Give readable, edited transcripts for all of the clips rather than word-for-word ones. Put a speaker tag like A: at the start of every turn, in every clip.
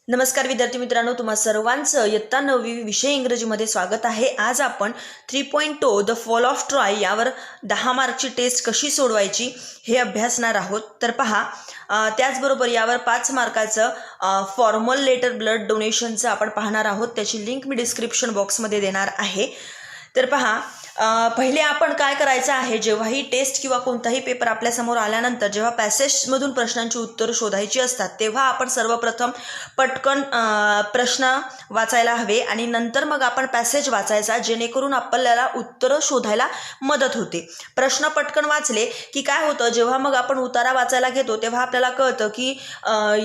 A: नमस्कार विद्यार्थी मित्रांनो, तुम्हा सर्वांचं इयत्ता 9वी विषय इंग्रजीमध्ये स्वागत आहे। आज आपण 3.2 द फॉल ऑफ ट्रॉय यावर 10 मार्कची टेस्ट कशी सोडवायची हे अभ्यासणार आहोत। तर पहा, त्याचबरोबर यावर 5 मार्काचं फॉर्मल लेटर ब्लड डोनेशनचं आपण पाहणार आहोत। त्याची लिंक मी डिस्क्रिप्शन बॉक्समध्ये देणार आहे। तर पहा, पहिले आपण काय करायचं आहे, जेव्हाही टेस्ट किंवा कोणताही पेपर आपल्यासमोर आल्यानंतर जेव्हा पॅसेजमधून प्रश्नांची उत्तरं शोधायची असतात तेव्हा आपण सर्वप्रथम पटकन प्रश्न वाचायला हवे आणि नंतर मग आपण पॅसेज वाचायचा, जेणेकरून आपल्याला उत्तरं शोधायला मदत होते। प्रश्न पटकन वाचले की काय होतं, जेव्हा मग आपण उतारा वाचायला घेतो तेव्हा आपल्याला कळतं की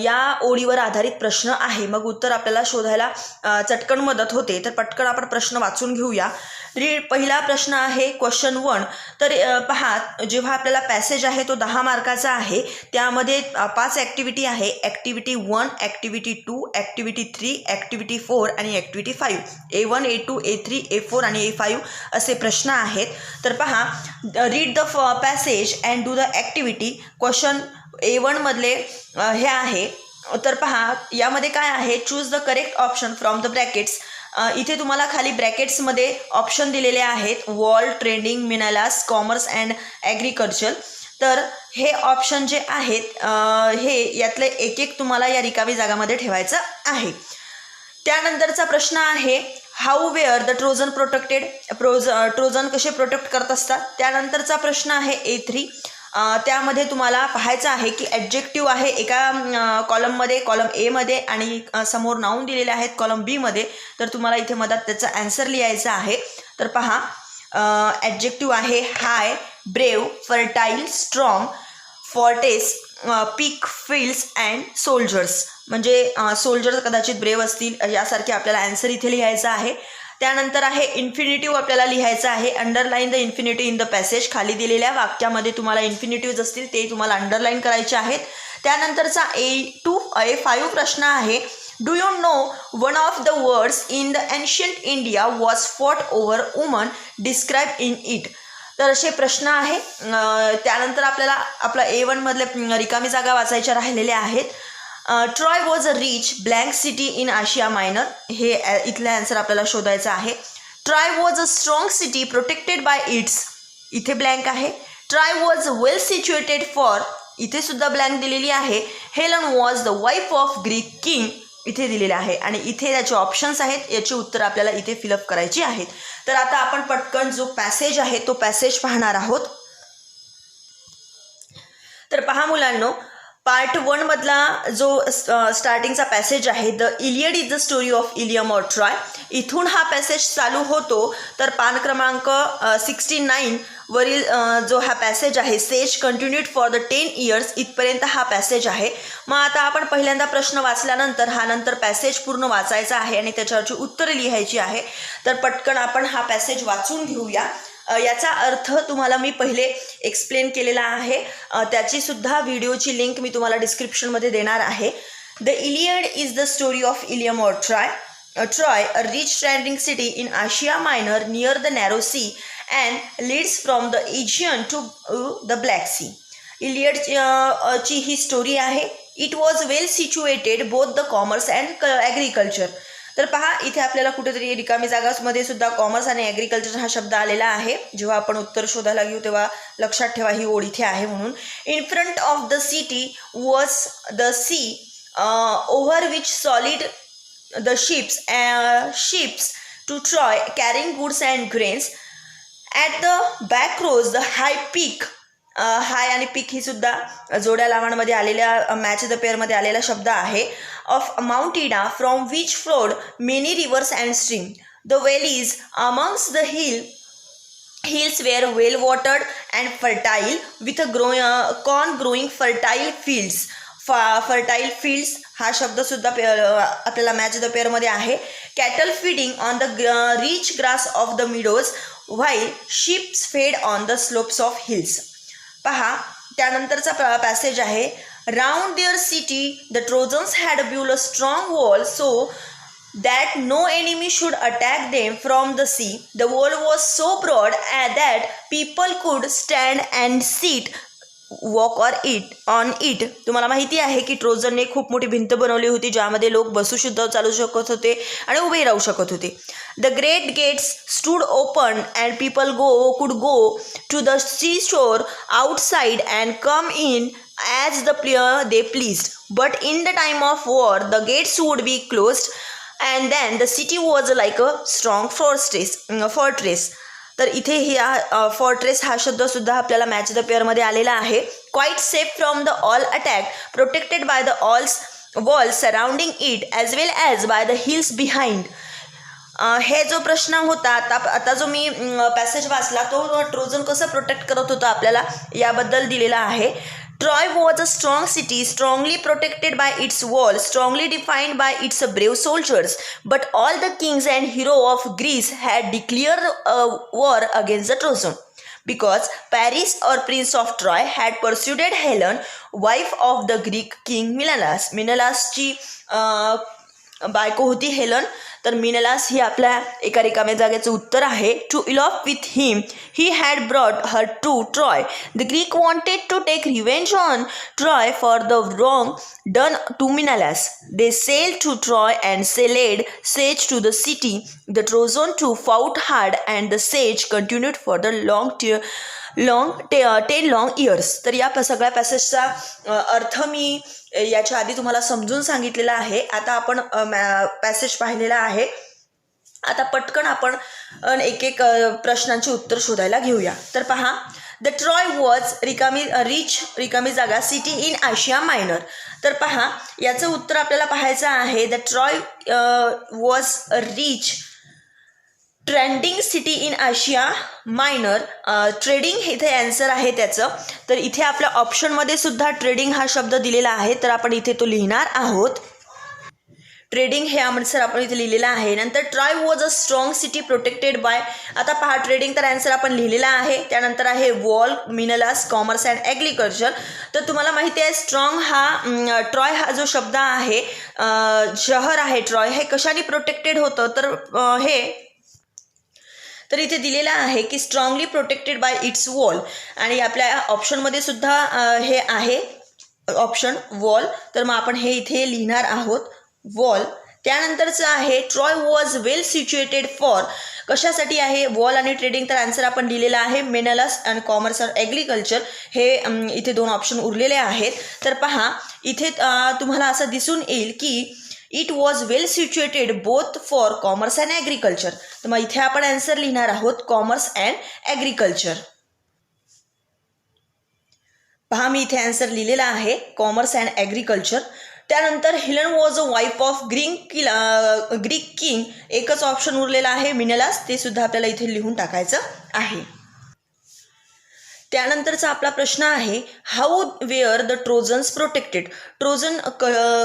A: या ओळीवर आधारित प्रश्न आहे, मग उत्तर आपल्याला शोधायला चटकन मदत होते। तर पटकन आपण प्रश्न वाचून घेऊया। पहिला प्रश्न आहे क्वेश्चन 1। तर पहा, जेव्हा आपल्याला पॅसेज आहे तो 10 मार्काचा आहे। त्यामध्ये 5 ॲक्टिव्हिटी आहे। ॲक्टिव्हिटी 1, ॲक्टिव्हिटी 2, ॲक्टिव्हिटी 3, ॲक्टिव्हिटी 4 आणि activity 5। A1, A2, A3, A4 आणि A5 असे प्रश्न आहेत। तर पहा, read the passage and do the activity. Question A1 मधले हे आहे। तर पहा, यामध्ये काय आहे, choose the correct option from the brackets. इथे तुम्हाला खाली ब्रॅकेट्समध्ये ऑप्शन दिलेले आहेत, wall, trending, Menelaus, commerce and agriculture. तर हे ऑप्शन जे आहेत हे यातले एक एक तुम्हाला या रिकामी जागामध्ये ठेवायचं आहे। त्यानंतरचा प्रश्न आहे, how were the Trojan protected. Trojan कसे प्रोटेक्ट करत असतात। त्यानंतरचा प्रश्न आहे A3। त्यामध्ये तुम्हाला पाहायचं आहे की ॲडजेक्टिव्ह आहे एका कॉलममध्ये, कॉलम एमध्ये, आणि समोर नाऊन दिलेले आहेत कॉलम बीमध्ये। तर तुम्हाला इथे मधात त्याचा ॲन्सर लिहायचा आहे। तर पहा, ॲडजेक्टिव्ह आहे high, brave, fertile, strong, fortress, peak, fields and soldiers. म्हणजे सोल्जर्स कदाचित ब्रेव असतील यासारखे आपल्याला ॲन्सर इथे लिहायचा आहे। त्यानंतर आहे इन्फिनिटिव्ह आपल्याला लिहायचं आहे। Underline the infinitive in the passage. खाली दिलेल्या वाक्यामध्ये तुम्हाला इन्फिनिटिव्ह असतील ते तुम्हाला अंडरलाईन करायचे आहेत। त्यानंतरचा A5 प्रश्न आहे, do you know one of the words in the ancient India was fought over woman, describe in it. तर असे प्रश्न आहे। त्यानंतर आपल्याला आपला A1 मधले रिकामी जागा वाचायच्या राहिलेल्या आहेत। Troy was a rich blank city in Asia minor. हे इथलं आन्सर आपल्याला शोधायचं आहे। Troy was a strong city protected by its. इथे ब्लँक आहे। Troy was well situated for. इथे सुद्धा ब्लँक दिलेली आहे। Helen was the wife of Greek king इथे दिलेले आहे आणि इथे त्याचे ऑप्शन्स आहेत, याची उत्तर आपल्याला इथे फिलअप करायची आहेत। तर आता आपण पटकन जो पॅसेज आहे तो पॅसेज पाहणार आहोत। तर पहा मुलांनो, पार्ट 1 मधला जो स्टार्टिंगचा पॅसेज आहे, the Iliad is the story of Ilium और ट्रॉय। इथून हा पॅसेज चालू होतो। तर पान क्रमांक 69 वरील जो हा पॅसेज आहे, says continued for the 10 years, इथपर्यंत हा पॅसेज आहे। मग आता आपण पहिल्यांदा प्रश्न वाचल्यानंतर हा नंतर पॅसेज पूर्ण वाचायचा आहे आणि त्याच्यावरची उत्तरे लिहायची आहे। तर पटकन आपण हा पॅसेज वाचून घेऊया। याचा अर्थ तुम्हाला मी पहिले एक्सप्लेन केलेला आहे, त्याची सुद्धा व्हिडिओची लिंक मी तुम्हाला डिस्क्रिप्शनमध्ये देणार आहे। The Iliad is the story of Ilium और Troy. Troy, a rich trading city in Asia Minor near the narrow sea and leads from the Aegean to the Black Sea. Iliad ची ही story आहे। It was well situated both the commerce and agriculture. तर पहा, इथे आपल्याला कुठेतरी रिकामी जागामध्ये सुद्धा कॉमर्स आणि ॲग्रिकल्चर हा शब्द आलेला आहे। जेव्हा आपण उत्तर शोधायला घेऊ तेव्हा लक्षात ठेवा ही ओळ इथे आहे म्हणून। In front of the city was the sea over which sailed the ships to Troy carrying goods and grains. At the back rose the high peak. High आणि पीक ही सुद्धा जोड्या लावणमध्ये आलेल्या मॅच द पेअरमध्ये आलेला शब्द आहे। ऑफ माउंट इडा from which flowed many reverse and stream. The valleys amongst the hills were well watered and fertile with a corn growing fertile fields. Fertile fields हा शब्द सुद्धा आपल्याला मॅच द पेअरमध्ये आहे। Cattle feeding on the rich grass of the meadows while ships fed on the slopes of hills. पहा, त्यानंतरचा passage आहे, round their city the Trojans had build a strong wall so that no enemy should attack them from the sea. The wall was so broad that people could stand and sit walk on it. तुम्हाला माहिती आहे की ट्रोजनने खूप मोठी भिंत बनवली होती ज्यामध्ये लोक बसू सुद्धा चालू शकत होते आणि उभे राहू शकत होते. The great gates stood open and people could go to the sea shore outside and come in as they pleased. But in the time of war, the gates would be closed, and then the city was like a strong fortress. तर इथे ह्या फॉर्ट्रेस हा शब्द सुद्धा आपल्याला match the पेअरमध्ये आलेला आहे. Quite safe from the all attack, protected by the walls surrounding it as well as by the hills behind. हे जो प्रश्न होता आता जो मी पॅसेज वाचला तो ट्रोजन कसं प्रोटेक्ट करत होता आपल्याला याबद्दल दिलेला आहे. Troy was a strong city, strongly protected by its walls, strongly defined by its brave soldiers. But all the kings and heroes of Greece had declared war against the Trojan, because Paris or Prince of Troy had pursued Helen, wife of the Greek king Menelaus. मेनलासची बायको होती Helen. तर मिनेलास ही आपल्या एका रिकाम्या जागेचं उत्तर आहे. To elope with him he had brought her to Troy. The Greek wanted to take revenge on Troy for the wrong done to Menelaus. They sailed to Troy and laid siege to the city. The Trojan too fought hard and the siege continued for the 10 long years. तर या सगळ्या पॅसेजचा अर्थ मी याच्या आधी तुम्हाला समजून सांगितलेला आहे. आता आपण पॅसेज पाहिलेला आहे. आता पटकन आपण एक प्रश्नांची उत्तर शोधायला घेऊया. तर पहा, द ट्रॉय वॉज रिकामी जागा सिटी इन आशिया मायनर. तर पहा याचं उत्तर आपल्याला पाहायचं आहे. The Troy was rich trending city in Asia minor. Trading इथे आन्सर आहे त्याचं. तर इथे आपल्या ऑप्शनमध्ये सुद्धा ट्रेडिंग हा शब्द दिलेला आहे, तर आपण इथे तो लिहिणार आहोत. ट्रेडिंग हे आन्सर आपण इथे लिहिलेला आहे. नंतर Troy was a strong city protected bye. आता पहा ट्रेडिंग तर आन्सर आपण लिहिलेला आहे. त्यानंतर आहे वॉल, मिनलास, कॉमर्स अँड ॲग्रिकल्चर. तर तुम्हाला माहिती आहे स्ट्रॉंग हा ट्रॉय हा जो शब्द आहे शहर आहे ट्रॉय हे कशाने प्रोटेक्टेड होतं तर इथे दिलेलं आहे की strongly protected by it's wall. आणि आपल्या ऑप्शनमध्ये सुद्धा हे आहे ऑप्शन वॉल. तर मग आपण हे इथे लिहिणार आहोत वॉल. त्यानंतरचं आहे Troy was well situated for. कशासाठी आहे वॉल आणि ट्रेडिंग. तर आन्सर आपण लिहिलेला आहे मेनलास अँड कॉमर्स और ॲग्रिकल्चर. हे इथे 2 ऑप्शन उरलेले आहेत. तर पहा इथे तुम्हाला असं दिसून येईल की it was well situated both for commerce and agriculture. तर मग इथे आपण आन्सर लिहिणार आहोत कॉमर्स अँड ॲग्रिकल्चर. पहा मी इथे आन्सर लिहिलेला आहे कॉमर्स अँड ॲग्रिकल्चर. त्यानंतर Helen was a wife of Greek king. एकच ऑप्शन उरलेला आहे मिनेलास. ते सुद्धा आपल्याला इथे लिहून टाकायचं आहे. त्यानंतरचा आपला प्रश्न आहे how were the Trojans protected. Trojan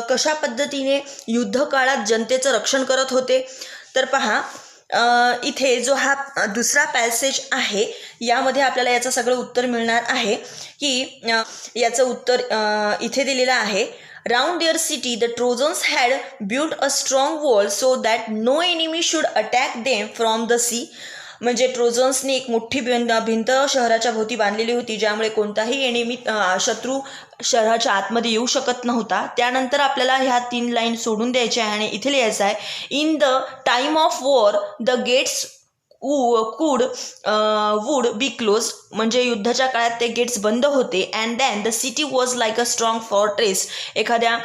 A: कशा पद्धतीने युद्ध काळात जनतेचं रक्षण करत होते. तर पहा इथे जो हा दुसरा पॅसेज आहे यामध्ये आपल्याला याचं सगळं उत्तर मिळणार आहे की याचं उत्तर इथे दिलेलं आहे. Round their city the Trojans had build a strong wall so that no enemy should attack them from the sea. म्हणजे ट्रोजन्सनी एक मोठी भिंत शहराच्या भोवती बांधलेली होती ज्यामुळे कोणताही एनिमी शत्रू शहराच्या आतमध्ये येऊ शकत नव्हता. त्यानंतर आपल्याला ह्या 3 लाईन सोडून द्यायच्या आहे आणि इथे लिहायचं आहे in the time of war the gates would be close. म्हणजे युद्धाच्या काळात ते गेट्स बंद होते. And then the city was like a strong fortress. एखाद्या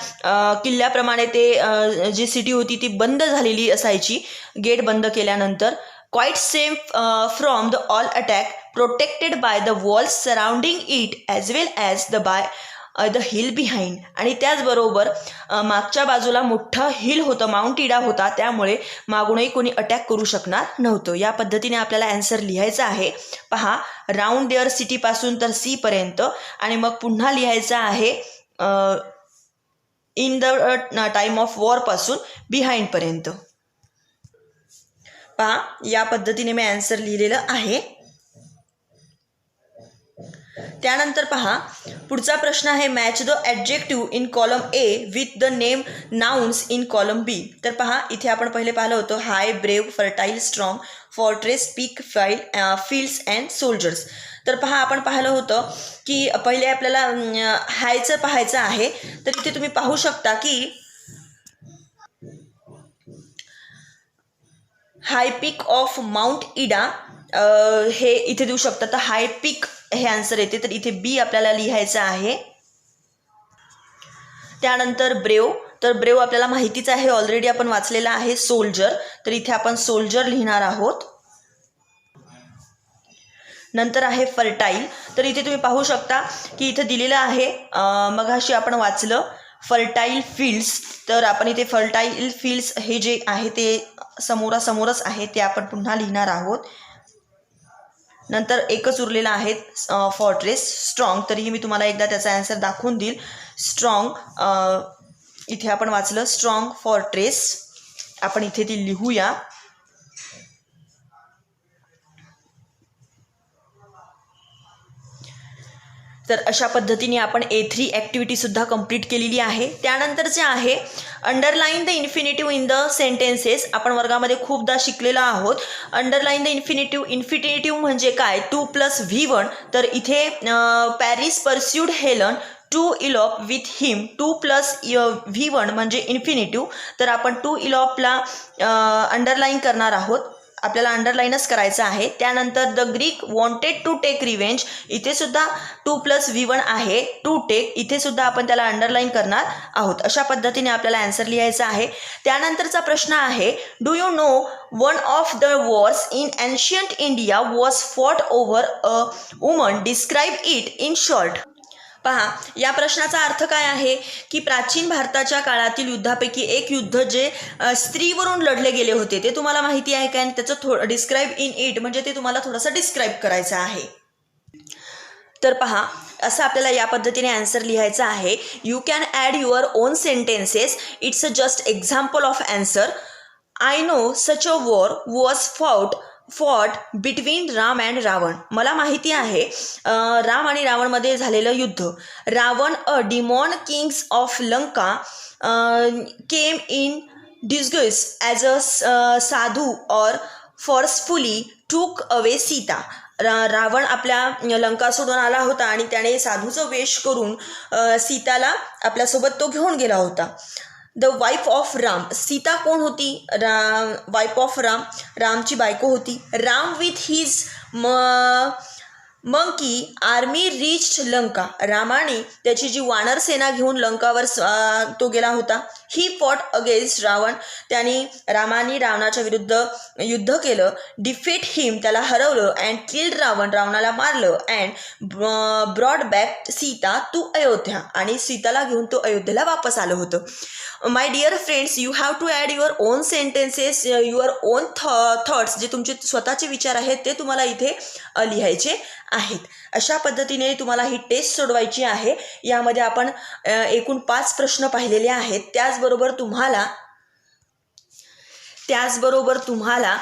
A: किल्ल्याप्रमाणे ते जी सिटी होती ती बंद झालेली असायची गेट बंद केल्यानंतर. Quite safe from the all attack, protected by the walls surrounding it as well as the hill behind. आणि त्याचबरोबर मागच्या बाजूला मोठा हिल होतं, माउंट इडा होता, त्यामुळे मागूनही कोणी अटॅक करू शकणार नव्हतं. या पद्धतीने आपल्याला आन्सर लिहायचा आहे. पहा राऊंड देअर सिटीपासून तर सी पर्यंत आणि मग पुन्हा लिहायचं आहे इन द टाईम ऑफ वॉरपासून बिहाइंडपर्यंत. या पद्धतीने मी आन्सर लिहिलेलं आहे. त्यानंतर पहा पुढचा प्रश्न आहे match the adjective in column A with the name nouns in column B. तर पहा इथे आपण पहिले पाहिलं होतं high, brave, fertile, strong, fortress, peak, fields and soldiers. तर पहा आपण पाहिलं होतं की पहिले आपल्याला हायचं पाहायचं आहे. तर इथे तुम्ही पाहू शकता की हाय पीक ऑफ माउंट इडा हे इथे देऊ शकता. तर हाय पीक हे आन्सर येते. तर इथे बी आपल्याला लिहायचं आहे. त्यानंतर ब्रेव, तर ब्रेव आपल्याला माहितीच आहे, ऑलरेडी आपण वाचलेला आहे. सोल्जर, तर इथे आपण सोल्जर लिहिणार आहोत. नंतर आहे फर्टाईल, तर इथे तुम्ही पाहू शकता की इथे दिलेलं आहे मगाशी आपण वाचलं फर्टाईल फील्ड्स. तर आपण इथे फर्टाईल फील्ड्स हे जे आहे ते समोरासमोरच आहे, ते आपण पुन्हा लिहिणार आहोत. नंतर एकच उरलेला आहे फॉर्ट्रेस, स्ट्रॉंग. तरीही मी तुम्हाला एकदा त्याचा आन्सर दाखवून देईल. स्ट्रॉंग इथे आपण वाचलं स्ट्रॉंग फॉर्ट्रेस, आपण इथे ती लिहूया. तर अशा पद्धतीने आपण A3 ॲक्टिव्हिटीसुद्धा कंप्लीट केलेली आहे. त्यानंतरचे आहे underline the infinitive in the sentences. आपण वर्गामध्ये खूपदा शिकलेलो आहोत. अंडरलाईन द इन्फिनिटिव्ह म्हणजे काय? 2+V1. तर इथे Paris persuaded Helen to elope with him. 2+V1 म्हणजे इन्फिनिटिव्ह. तर आपण टू इलॉपला अंडरलाईन करणार आहोत, आपल्याला अंडरलाईनच करायचं आहे. त्यानंतर the Greek wanted to take revenge, इथे सुद्धा 2+V1 आहे. टू टेक, इथे सुद्धा आपण त्याला अंडरलाईन करणार आहोत. अशा पद्धतीने आपल्याला आन्सर लिहायचा आहे. त्यानंतरचा प्रश्न आहे do you know one of the Wars in ancient India was fought over a woman, describe it in short. पहा या प्रश्नाचा अर्थ काय आहे की प्राचीन भारताच्या काळातील युद्धापैकी एक युद्ध जे स्त्रीवरून लढले गेले होते ते तुम्हाला माहिती आहे काय? त्याचं डिस्क्राईब इन इट म्हणजे ते तुम्हाला थोडंसं डिस्क्राईब करायचं आहे. तर पहा असं आपल्याला या पद्धतीने आन्सर लिहायचा आहे. You can add your own sentences. It's a just example of answer. I know such a war was fought between Ram and Ravan. मला माहिती आहे राम आणि रावणमध्ये झालेलं युद्ध. Ravan a demon kings of Lanka came in disguise as a sadhu or forcefully took away Sita. Ravan आपल्या लंका सोडून आला होता आणि त्याने साधूचं वेश करून सीताला आपल्यासोबत तो घेऊन गेला होता. The wife of Ram, Sita कोण होती? वाईफ ऑफ राम, रामची बायको होती. Ram with his monkey army reached Lanka, रामाने त्याची जी वानर सेना घेऊन लंकावर तो गेला होता. ही फॉट अगेन्स्ट रावण, रामाने रावणाच्या विरुद्ध युद्ध केलं. डिफीट हिम, त्याला हरवलं. अँड किल्ड रावण, रावणाला मारलं. And brought back Sita to Ayodhya, आणि सीताला घेऊन तो अयोध्येला वापस आलं होतं. My dear friends, you have to add your own sentences, your own thoughts, जे तुमचे स्वतःचे विचार आहेत ते तुम्हाला इथे लिहायचे आहेत. अशा पद्धतीने तुम्हाला ही टेस्ट सोडवायची आहे. यामध्ये आपण एकूण 5 प्रश्न पाहिलेले आहेत. त्याचबरोबर तुम्हाला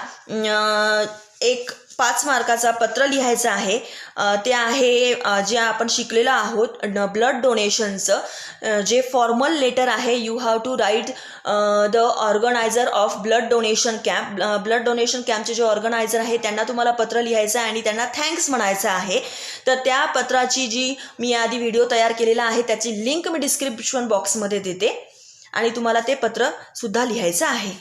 A: एक 5 मार्काचा पत्र लिहायचं आहे. ते आहे जे आपण शिकलेलं आहोत ब्लड डोनेशनचं जे फॉर्मल लेटर आहे. You have to write the organiser of blood donation camp. Blood donation कॅम्पचे जे ऑर्गनायझर आहे त्यांना तुम्हाला पत्र लिहायचं आहे आणि त्यांना थँक्स म्हणायचं आहे. तर त्या पत्राची जी मी आधी व्हिडिओ तयार केलेला आहे त्याची लिंक मी डिस्क्रिप्शन बॉक्समध्ये देते आणि तुम्हाला ते पत्रसुद्धा लिहायचं आहे.